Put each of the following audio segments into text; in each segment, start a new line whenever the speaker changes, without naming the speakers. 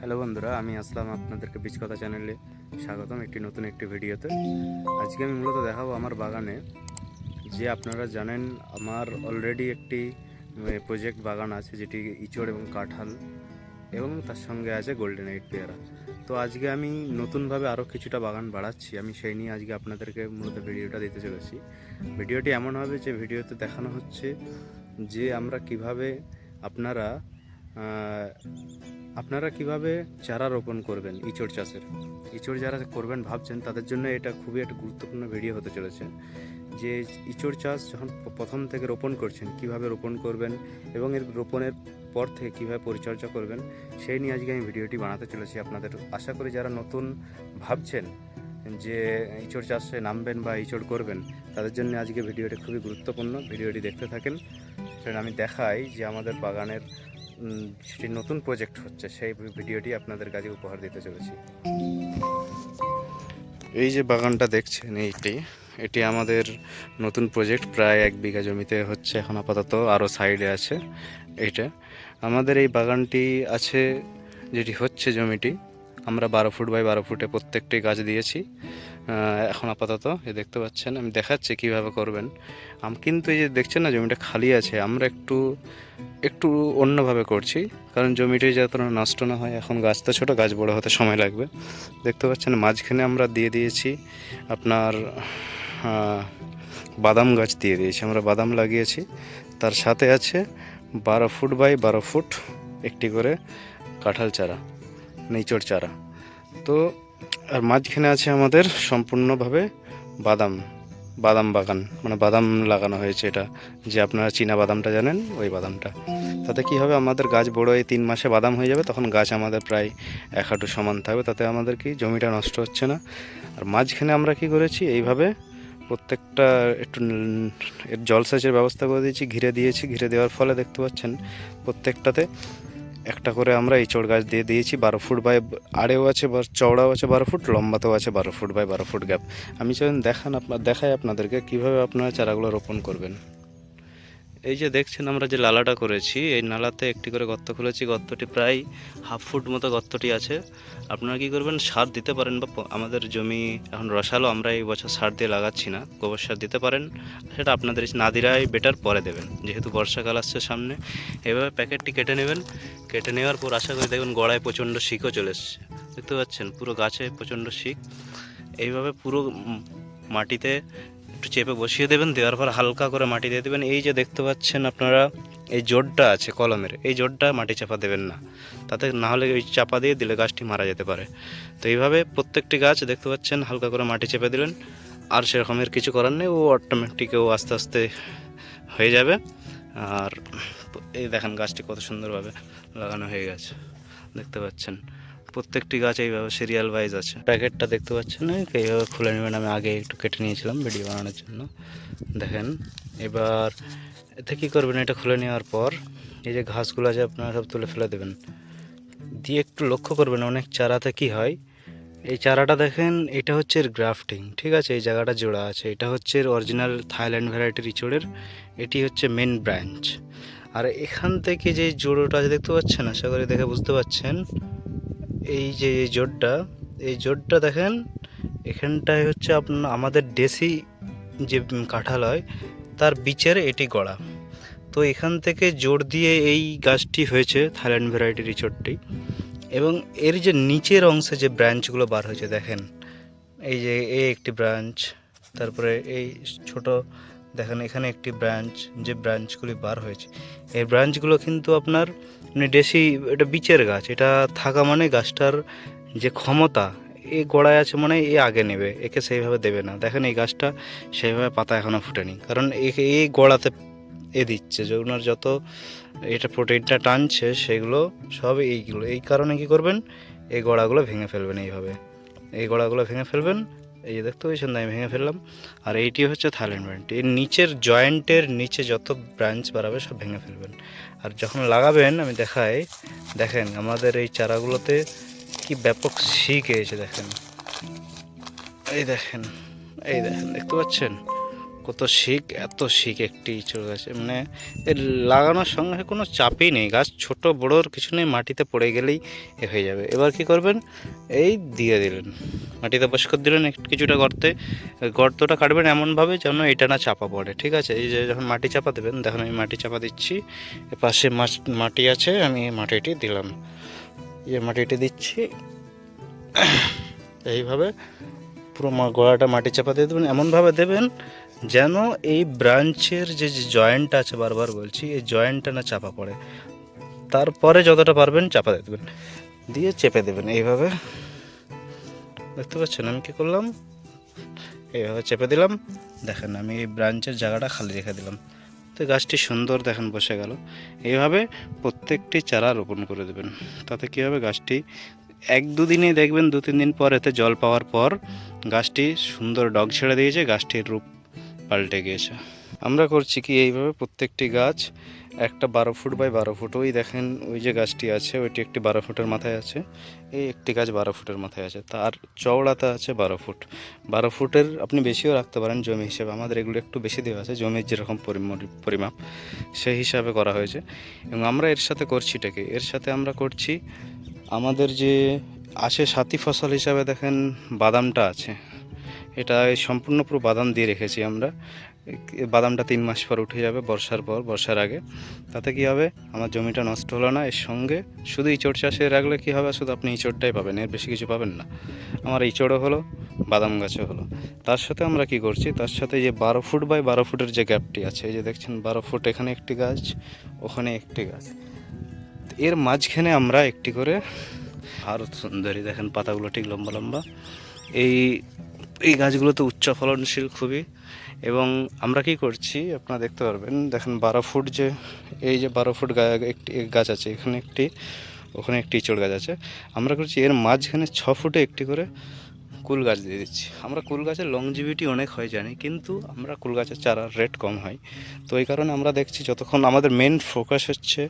Hello বন্ধুরা, আমি আসলাম আপনাদেরকে বীজকথা চ্যানেলে স্বাগতম নতুন একটি ভিডিওতে। আজকে আমি মূলত দেখাবো আমার বাগানে যে আপনারা জানেন আমার অলরেডি একটি প্রজেক্ট বাগান আছে, যেটি ইচড় এবং কাঁঠাল এবং তার সঙ্গে আছে গোল্ডেন এইট পেয়ারা। তো আজকে আমি নতুনভাবে আরও কিছুটা বাগান বাড়াচ্ছি, আমি সেই নিয়ে আজকে আপনাদেরকে মূলত ভিডিওটা দিতে চলেছি। ভিডিওটি এমন হবে যে ভিডিওতে দেখানো হচ্ছে যে আমরা কিভাবে আপনারা আপনারা কিভাবে চারা রোপণ করবেন ইচড় চাষের। ইচড় যারা করবেন ভাবছেন তাদের জন্য এটা খুবই একটা গুরুত্বপূর্ণ ভিডিও হতে চলেছে। যে ইচড় চাষ যখন প্রথম থেকে রোপণ করছেন কিভাবে রোপণ করবেন এবং এর রোপণের পর থেকে কীভাবে পরিচর্যা করবেন সেই নিয়ে আজকে আমি ভিডিওটি বানাতে চলেছি আপনাদের। আশা করি যারা নতুন ভাবছেন যে ইচড় চাষে নামবেন বা ইচড় করবেন তাদের জন্য আজকে ভিডিওটি খুবই গুরুত্বপূর্ণ। ভিডিওটি দেখতে থাকেন। সেটা আমি দেখাই যে আমাদের বাগানের সেটি নতুন প্রজেক্ট হচ্ছে, সেই ভিডিওটি আপনাদের কাছে উপহার দিতে চলেছি। এই যে বাগানটা দেখছেন এটি আমাদের নতুন প্রজেক্ট, প্রায় 1 বিঘা জমিতে হচ্ছে এখন আপাতত, আরও সাইডে আছে। এইটা আমাদের এই বাগানটি আছে, যেটি হচ্ছে জমিটি আমরা 12 ফুট বাই 12 ফুটে প্রত্যেকটি গাছ দিয়েছি এখন আপাতত। দেখতে পাচ্ছেন, আমি দেখাচ্ছি কিভাবে করবেন। কিন্তু এই যে দেখছেন না জমিটা খালি আছে, আমরা একটু অন্যভাবে করছি, কারণ জমিটি যাতে নষ্ট না হয়। এখন গাছ তো ছোটো, গাছ বড় হতে সময় লাগবে। দেখতে পাচ্ছেন মাঝখানে আমরা দিয়ে দিয়েছি আপনার বাদাম গাছ দিয়ে দিয়েছি, আমরা বাদাম লাগিয়েছি। তার সাথে আছে 12 ফুট বাই 12 ফুট একটি করে কাঁঠাল চারা, ইচড় চারা। তো আর মাঝখানে আছে আমাদের সম্পূর্ণভাবে বাদাম বাগান, মানে বাদাম লাগানো হয়েছে। এটা যে আপনারা চীনা বাদামটা জানেন, ওই বাদামটা। তাতে কি হবে, আমাদের গাছ বড়, এই 3 মাসে বাদাম হয়ে যাবে, তখন গাছ আমাদের প্রায় 1 হাঁটু সমান থাকবে। তাতে আমাদের কি জমিটা নষ্ট হচ্ছে না। আর মাঝখানে আমরা কি করেছি, এইভাবে প্রত্যেকটা একটু এর জলসেচের ব্যবস্থা করে দিয়েছি, ঘিরে দিয়েছি। ঘিরে দেওয়ার ফলে দেখতে পাচ্ছেন প্রত্যেকটাতে একটা করে আমরা ইচড় গাছ দিয়ে দিয়েছি। 12 ফুট বাই আড়েও আছে, চওড়াও আছে 12 ফুট, লম্বাতেও আছে 12 ফুট বাই 12 ফুট গ্যাপ। আমি দেখাই আপনাদেরকে কিভাবে আপনারা চারাগুলো রোপণ করবেন। এই যে দেখছেন আমরা যে নালাটা করেছি, এই নালাতে একটি করে গর্ত খুলেছি। গর্তটি প্রায় 1/2 ফুট মতো গর্তটি আছে। আপনারা কি করবেন, সার দিতে পারেন, বা আমাদের জমি এখন রসালো, আমরা এই বছর সার দিয়ে লাগাচ্ছি না, গোবর সার দিতে পারেন। সেটা আপনাদের না দিরাই বেটার, পরে দেবেন, যেহেতু বর্ষাকাল আসছে সামনে। এভাবে প্যাকেটটি কেটে নেবেন। কেটে নেওয়ার পর আশা করি দেখবেন গোড়ায় প্রচণ্ড শিকও চলে এসছে। দেখতে পাচ্ছেন পুরো গাছে প্রচণ্ড শিক। এইভাবে পুরো মাটিতে একটু চেপে বসিয়ে দেবেন। দেওয়ার পর হালকা করে মাটি দিয়ে দেবেন। এই যে দেখতে পাচ্ছেন আপনারা, এই জোরটা আছে কলমের, এই জোরটা মাটি চাপা দেবেন না, তাতে না হলে ওই চাপা দিয়ে দিলে গাছটি মারা যেতে পারে। তো এইভাবে প্রত্যেকটি গাছ দেখতে পাচ্ছেন হালকা করে মাটি চেপে দিলেন। আর সেরকমের কিছু করার নেই, ও অটোমেটিক ও আস্তে আস্তে হয়ে যাবে। আর এই দেখেন গাছটি কত সুন্দরভাবে লাগানো হয়ে গেছে, দেখতে পাচ্ছেন। প্রত্যেকটি গাছ এইভাবে সিরিয়াল ওয়াইজ আছে। প্যাকেটটা দেখতে পাচ্ছেন, এইভাবে খুলে নেবেন। আমি আগে একটু কেটে নিয়েছিলাম ভিডিও বানানোর জন্য। দেখেন এবার এতে কী করবেন, এটা খুলে নেওয়ার পর এই যে ঘাসগুলো আছে আপনারা সব তুলে ফেলে দেবেন। দিয়ে একটু লক্ষ্য করবেন, অনেক চারাতে কি হয়, এই চারাটা দেখেন, এটা হচ্ছে এর গ্রাফটিং, ঠিক আছে, এই জায়গাটা জোড়া আছে। এটা হচ্ছে এর অরিজিনাল থাইল্যান্ড ভ্যারাইটির ইচড়ের, এটি হচ্ছে মেন ব্রাঞ্চ। আর এখান থেকে যে জোড়োটা আছে দেখতে পাচ্ছেন, আশা করি দেখে বুঝতে পারছেন, এই যে এই জোড়টা দেখেন, এখানটায় হচ্ছে আমাদের দেশি যে কাঁঠাল হয় তার বীচের এটি গড়া। তো এখান থেকে জোড় দিয়ে এই গাছটি হয়েছে, থাইল্যান্ড ভ্যারাইটির ইচড়টি। এবং এর যে নিচের অংশে যে ব্রাঞ্চগুলো বার হয়েছে দেখেন, এই যে এই একটি ব্রাঞ্চ, তারপরে এই ছোট দেখেন এখানে একটি ব্রাঞ্চ, যে ব্রাঞ্চগুলি বার হয়েছে, এই ব্রাঞ্চগুলো কিন্তু আপনার দেশি, এটা বীচের গাছ। এটা থাকা মানে গাছটার যে ক্ষমতা, এই গোড়ায় আছে মানে এ আগে নেবে, একে সেইভাবে দেবে না। দেখেন এই গাছটা সেইভাবে পাতা এখনও ফুটেনি, কারণ এই গোড়াতে এ দিচ্ছে, যে ওনার যত এটা প্রোটিনটা টানছে সেগুলো সব এইগুলো। এই কারণে কি করবেন, এই গোড়াগুলো ভেঙে ফেলবেন। এইভাবে এই গোড়াগুলো ভেঙে ফেলবেন। এই যে দেখতে পাচ্ছেন, আমি ভেঙে ফেললাম। আর এইটি হচ্ছে থাইল্যান্ড ব্রাঞ্চ, এর নিচের জয়েন্টের নিচে যত ব্রাঞ্চ বাড়াবে সব ভেঙে ফেলবেন। আর যখন লাগাবেন আমি দেখাই, দেখেন আমাদের এই চারাগুলোতে কি ব্যাপক শিক এসে দেখেন, এই দেখেন দেখতে পাচ্ছেন, কত শিক, এত শিক একটি ইঁচড় গাছে, মানে এর লাগানোর সঙ্গে কোনো চাপই নেই, গাছ ছোট বড়োর কিছু নেই, মাটিতে পড়ে গেলেই এ হয়ে যাবে। এবার কি করবেন, এই দিয়ে দিলেন, মাটিতে বস করে দিলেন একটু কিছুটা গর্তে, গর্তটা কাটবেন এমনভাবে যেন এটা না চাপা পড়ে, ঠিক আছে। এই যে যখন মাটি চাপা দেবেন, দেখুন আমি মাটি চাপা দিচ্ছি, পাশে মাটি আছে, আমি মাটিটি দিলাম, মাটিটি দিচ্ছি এইভাবে পুরো গোড়াটা মাটি চাপা দিয়ে দেবেন, এমনভাবে দেবেন যেন এই ব্রাঞ্চের যে জয়েন্টটা আছে, বারবার বলছি, এই জয়েন্টটা না চাপা পড়ে। তারপরে যতটা পারবেন চাপা দেবেন, দিয়ে চেপে দেবেন এইভাবে। দেখতে পাচ্ছেন আমি কী করলাম, এইভাবে চেপে দিলাম। দেখেন আমি এই ব্রাঞ্চের জায়গাটা খালি রেখে দিলাম, তো গাছটি সুন্দর দেখেন বসে গেল। এইভাবে প্রত্যেকটি চারা রোপণ করে দেবেন, তাতে কী হবে, গাছটি 1-2 দিনে দেখবেন, 2-3 দিন পর এতে জল পাওয়ার পর গাছটি সুন্দর ডগ ছেড়ে দিয়েছে, গাছটির রূপ পাল্টে গিয়েছে। আমরা করছি কি, এইভাবে প্রত্যেকটি গাছ একটা 12 ফুট বাই 12 ফুট, ওই দেখেন ওই যে গাছটি আছে ওইটি একটি 12 ফুটের মাথায় আছে, এই একটি গাছ 12 ফুটের মাথায় আছে, তার চওড়াতে আছে 12 ফুট। 12 ফুটের আপনি বেশিও রাখতে পারেন জমি হিসেবে, আমাদের এগুলো একটু বেশি দেওয়া আছে, জমির যেরকম পরিমাপ সেই হিসাবে করা হয়েছে। এবং আমরা এর সাথে করছিটাকে, এর সাথে আমরা করছি আমাদের যে আছে সাথী ফসল হিসাবে, দেখেন বাদামটা আছে, এটা সম্পূর্ণ পুরো বাদাম দিয়ে রেখেছি আমরা। বাদামটা 3 মাস পর উঠে যাবে, বর্ষার আগে। তাতে কি হবে, আমার জমিটা নষ্ট হলো না। এর সঙ্গে শুধু ইঁচড় চাষে রাখলে কি হবে, শুধু আপনি ইঁচড়টাই পাবেন, এর বেশি কিছু পাবেন না। আমার ইঁচড়ও হলো, বাদাম গাছও হলো। তার সাথে আমরা কি করছি, তার সাথে যে 12 ফুট বাই 12 ফুটের যে গ্যাপটি আছে, এই যে দেখছেন 12 ফুট, এখানে একটি গাছ, ওখানে একটি গাছ, এর মাঝখানে আমরা একটি করে ভারত সুন্দরী, দেখেন পাতাগুলো ঠিক লম্বা লম্বা, এই গাছগুলো তো উচ্চ ফলনশীল খুবই। এবং আমরা কি করছি আপনারা দেখতে পারবেন, দেখেন 12 ফুট যে, এই যে 12 ফুট একটি গাছ আছে, এখানে একটি, ওখানে একটি ইঁচড় গাছ আছে, আমরা করছি এর মাঝখানে 6 ফুটে একটি করে কুল গাছ দিয়ে দিচ্ছি। আমরা কুল গাছের লংজিভিটি অনেক হয় জানি, কিন্তু আমরা কুল গাছের চারার রেট কম হয়, তো এই কারণে আমরা দেখছি যতক্ষণ আমাদের মেন ফোকাস হচ্ছে,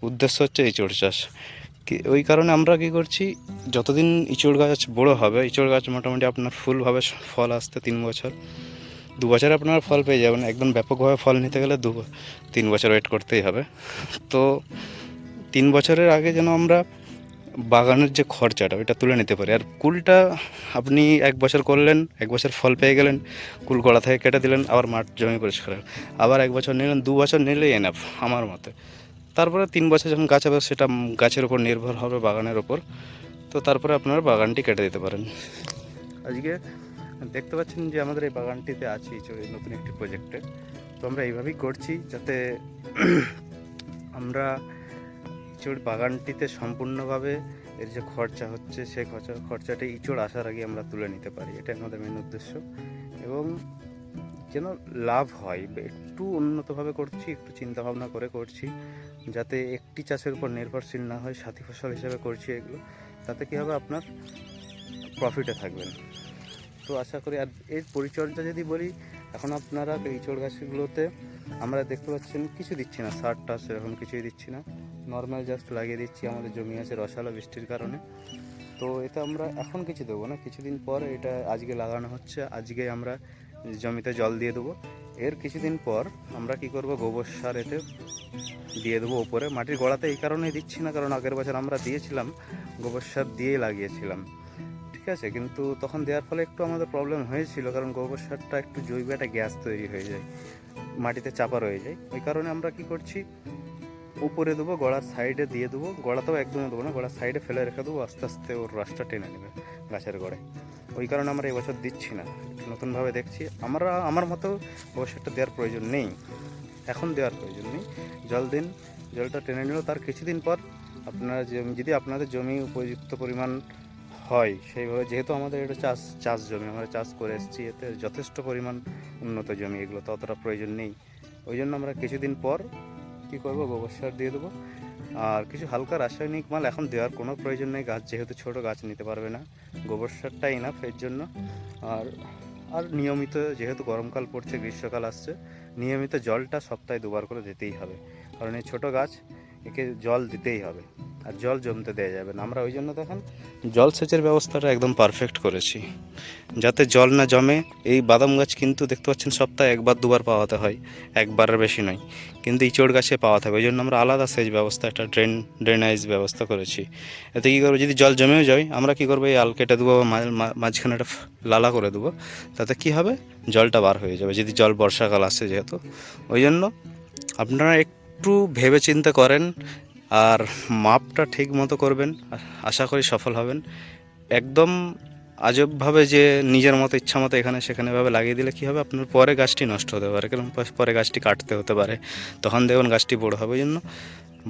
উদ্দেশ্য হচ্ছে ইঁচড় চাষ, ওই কারণে আমরা কি করছি, যতদিন ইঁচড় গাছ বড় হবে, ইঁচড় গাছ মোটামুটি আপনার ফুলভাবে ফল আসতে 3 বছর, 2 বছরে আপনারা ফল পেয়ে যাবেন। একদম ব্যাপকভাবে ফল নিতে গেলে 2-3 বছর ওয়েট করতেই হবে। তো 3 বছরের আগে যেন আমরা বাগানের যে খরচাটা ওইটা তুলে নিতে পারি। আর কুলটা আপনি 1 বছর করলেন, 1 বছর ফল পেয়ে গেলেন, কুল গোড়া থেকে কেটে দিলেন, আবার মাঠ জমি পরিষ্কার, আবার 1 বছর নিলেন, 2 বছর নিলেই এনাফ আমার মতে। তারপরে 3 বছর যখন গাছ হবে, সেটা গাছের ওপর নির্ভর হবে, বাগানের ওপর। তো তারপরে আপনারা বাগানটি কেটে দিতে পারেন। আজকে দেখতে পাচ্ছেন যে আমাদের এই বাগানটিতে আছি নতুন একটি প্রজেক্টে, তো আমরা এইভাবেই করছি যাতে আমরা ইঁচড় বাগানটিতে সম্পূর্ণভাবে এর যে খরচা হচ্ছে, সেই খরচাটা ইঁচড় আসার আগে আমরা তুলে নিতে পারি, এটাই আমাদের মেন উদ্দেশ্য। এবং যেন লাভ হয়, একটু উন্নতভাবে করছি, একটু চিন্তাভাবনা করে করছি, যাতে একটি চাষের উপর নির্ভরশীল না হয়, সাথী ফসল হিসেবে করছি এগুলো, তাতে কী হবে, আপনার প্রফিটে থাকবেন। তো আশা করি। আর এর পরিচর্যা যদি বলি, এখন আপনারা ইঁচড় গাছগুলোতে আমরা দেখতে পাচ্ছেন কিছু দিচ্ছি না, সারটা সেরকম কিছুই দিচ্ছি না, নর্মাল জাস্ট লাগিয়ে দিচ্ছি। আমাদের জমি আছে রসালো, বৃষ্টির কারণে, তো এটা আমরা এখন কিছু দেবো না, কিছুদিন পর, এটা আজকে লাগানো হচ্ছে, আজকে আমরা জমিতে জল দিয়ে দেবো। এর কিছুদিন পর আমরা কি করব, গোবর সার এতে দিয়ে দেবো ওপরে, মাটির গোড়াতে এই কারণেই দিচ্ছি না, কারণ আগের বছর আমরা দিয়েছিলাম, গোবর সার দিয়েই লাগিয়েছিলাম, ঠিক আছে। কিন্তু তখন দেওয়ার ফলে একটু আমাদের প্রবলেম হয়েছিল, কারণ গোবর সারটা একটু জৈব একটা গ্যাস তৈরি হয়ে যায়, মাটিতে চাপা রয়ে যায়। ওই কারণে আমরা কি করছি, উপরে দেবো, গড়ার সাইডে দিয়ে দেবো, গড়াতেও একদমই দেবো না, গড়ার সাইডে ফেলে রেখে দেবো, আস্তে আস্তে ওর রসটা টেনে নেবে গাছের গোড়ায়। ওই কারণে আমরা এবছর দিচ্ছি না, নতুনভাবে দেখছি। আমার মতো অবশ্যটা দেওয়ার প্রয়োজন নেই, এখন দেওয়ার প্রয়োজন নেই, জল দিন, জলটা টেনে নিল, তার কিছুদিন পর আপনারা যদি আপনাদের জমি উপযুক্ত পরিমাণ হয় সেইভাবে, যেহেতু আমাদের এটা চাষ জমি, আমরা চাষ করে এসেছি, এতে যথেষ্ট পরিমাণ উন্নত জমি, এগুলো তো অতটা প্রয়োজন নেই। ওই জন্য আমরা কিছুদিন পর কী করবো, গোবর সার দিয়ে দেবো, আর কিছু হালকা রাসায়নিক মাল এখন দেওয়ার কোনো প্রয়োজন নেই, গাছ যেহেতু ছোট, গাছ নিতে পারবে না, গোবর সারটাই ইনাফ এর জন্য। আর নিয়মিত, যেহেতু গরমকাল পড়ছে, গ্রীষ্মকাল আসছে, নিয়মিত জলটা সপ্তাহে 2 বার করে দিতেই হবে, কারণ এই ছোটো গাছ, একে জল দিতেই হবে। আর জল জমতে দেওয়া যাবে না। আমরা ওই জন্য দেখেন জলসেচের ব্যবস্থাটা একদম পারফেক্ট করেছি, যাতে জল না জমে। এই বাদাম গাছ কিন্তু দেখতে পাচ্ছেন সপ্তাহে একবার দুবার পাওয়াতে হয়, একবারের বেশি নয়, কিন্তু ইঁচড় গাছে পাওয়াতে হবে। ওই জন্য আমরা আলাদা সেচ ব্যবস্থা, একটা ড্রেনাইজ ব্যবস্থা করেছি। এতে কী করবো, যদি জল জমেও যায় আমরা কী করবো, এই আল কেটে দেবো, মাঝখানে একটা লালা করে দেবো, তাতে কী হবে, জলটা বার হয়ে যাবে যদি জল বর্ষাকাল আসে যেহেতু। ওই জন্য আপনারা একটু ভেবে চিন্তে করেন আর মাপটা ঠিক মতো করবেন, আশা করি সফল হবেন। একদম আজবভাবে যে নিজের মতো ইচ্ছা মতো এখানে সেখানেভাবে লাগিয়ে দিলে কী হবে, আপনার পরে গাছটি নষ্ট হতে পারে, কারণ পরে গাছটি কাটতে হতে পারে, তখন দেখুন গাছটি বড়ো হবে। ওই জন্য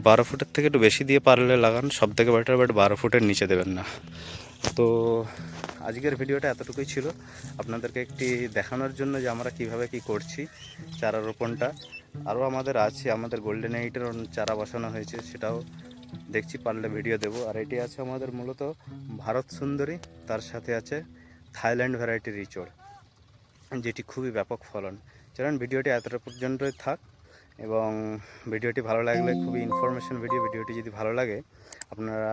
12 ফুটের থেকে একটু বেশি দিয়ে পারলে লাগান, সব থেকে বেটার, বাট 12 ফুটের নিচে দেবেন না। তো আজকের ভিডিওটা এতটুকুই ছিল, আপনাদেরকে একটি দেখানোর জন্য যে আমরা কিভাবে কি করছি চারা রোপণটা। আরও আমাদের আছে, আমাদের গোল্ডেন এইটের চারা বসানো হয়েছে, সেটাও দেখছি, পারলে ভিডিও দেবো। আর এটি আছে আমাদের মূলত ভারত সুন্দরী, তার সাথে আছে থাইল্যান্ড ভ্যারাইটির ইঁচড়, যেটি খুবই ব্যাপক ফলন। চলুন ভিডিওটি এতটা পর্যন্তই থাক, এবং ভিডিওটি ভালো লাগলে, খুবই ইনফরমেশন ভিডিওটি যদি ভালো লাগে আপনারা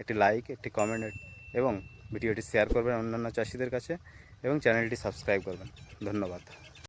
একটি লাইক, একটি কমেন্ট এবং ভিডিওটি শেয়ার করবেন অন্যান্য চাষিদের কাছে, এবং চ্যানেলটি সাবস্ক্রাইব করবেন। ধন্যবাদ।